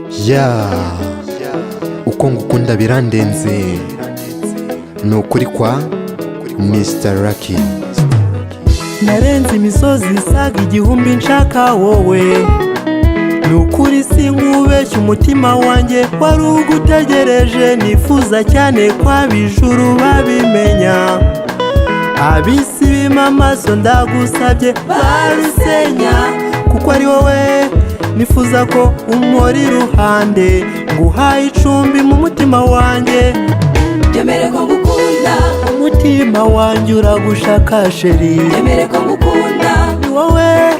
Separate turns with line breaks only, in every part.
ya uko ngukunda birandenze ni ukuri kwa Mr. Lucky.
Narenze imisozi isaga igihumbi nshaka wowe, ni ukuri sinkubeshya umutima wanjye wari ugutegereje. Nifuza cyane ko ab'ijuru babimenya, ab'isi bima amaso ndagusabye barusenya, kuko ari wowe nifuza ko umpora iruhande, nguhaye icumbi mu mutima wanjye.
Yemere ko ngukunda,
umutima wanjye uragushaka sheri.
yemere ko ngukunda,
ni wowe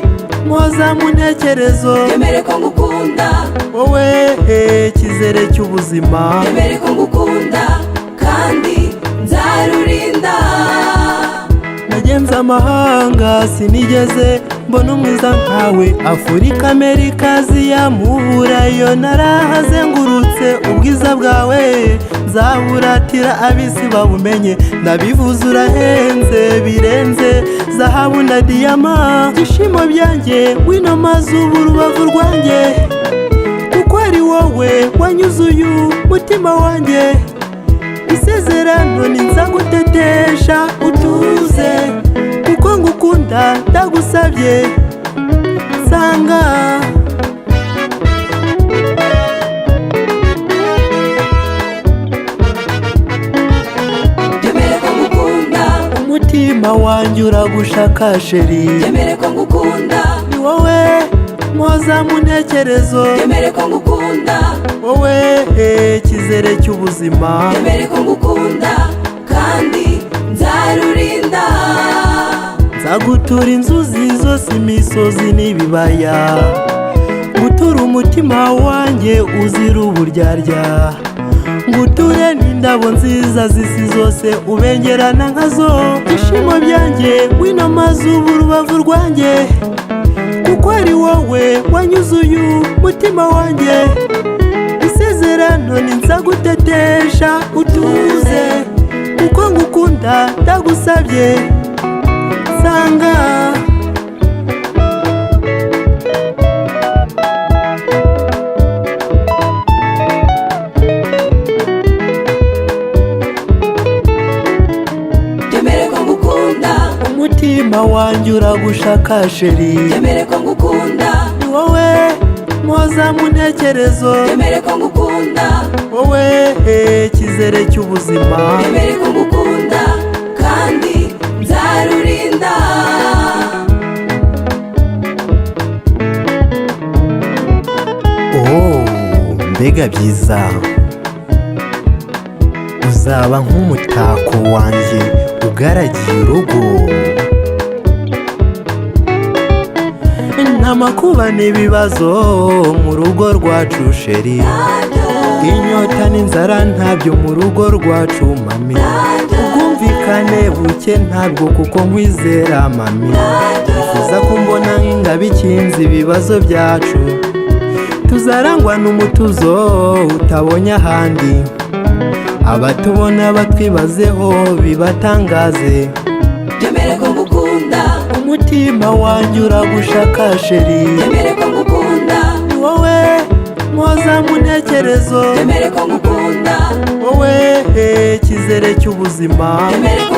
mpoza mu ntekerezo.
yemere ko ngukunda,
wowe kizere cy'ubuzima.
yemere ko ngukunda kandi nzarurinda.
Nagenze amahanga sinigeze mbona umwiza nkawe, Afurika, Amerika, Aziya, mu Burayi narahazengurutse. Ubwiza bwawe nzaburatira ab'isi babumenye, ndabivuze urahenze birenze zahabu na diyama. Ibyishimo byanjye wino mazuba urubavu rwanjye, kuko ari wowe wanyuzuye umutima wanjye. Isezerano ninzagutetesha utuze, kuko ngukunda ndagusabye sanga.
Yemere ko ngukunda,
umutima wanjye uragushaka sheri.
yemere ko ngukunda,
ni wowe mpoza mu ntekerezo.
yemere ko ngukunda,
wowe kizere cy'ubuzima.
yemere ko ngukunda kandi nzarurinda.
Nzagutura inzuzi zose, imisozi n'ibibaya, nguture umutima wanjye uzira uburyarya, nguture n'indabo nziza z'isi zose ubengerana nkazo. Ibyishimo byanjye wino mazuba urubavu rwanjye, kuko ari wowe wanyuzuye umutima wanjye. Isezerano ninzagutetesha utuze, kuko ngukunda ndagusabye sanga.
Yemere ko ngukunda,
umutima wanjye uragushaka sheri.
yemere ko ngukunda,
ni wowe mpoza mu ntekerezo.
yemere ko ngukunda,
wowe kizere cy'ubuzima.
yemere ko ngukunda kandi nzarurinda.
Mbega byiza, uzaba nk'umutako wanjye ugaragiye urugo. Nta makuba n'ibibazo mu rugo rwacu sheri, inyota n'inzara ntabyo mu rugo rwacu mami. Ubwumvikane buke ntabwo, kuko nkwizera mami. Nifuza ko mbona nk'ingabo ikinze ibibazo byacu, tuzarangwa n'umutuzo utabonye ahandi. Abatubona batwibazeho bibatangaze.
Yemere ko ngukunda,
umutima wanjye uragushaka sheri.
yemere ko ngukunda,
ni wowe mpoza mu ntekerezo.
yemere ko ngukunda,
wowe kizere cy'ubuzima.
yemere ko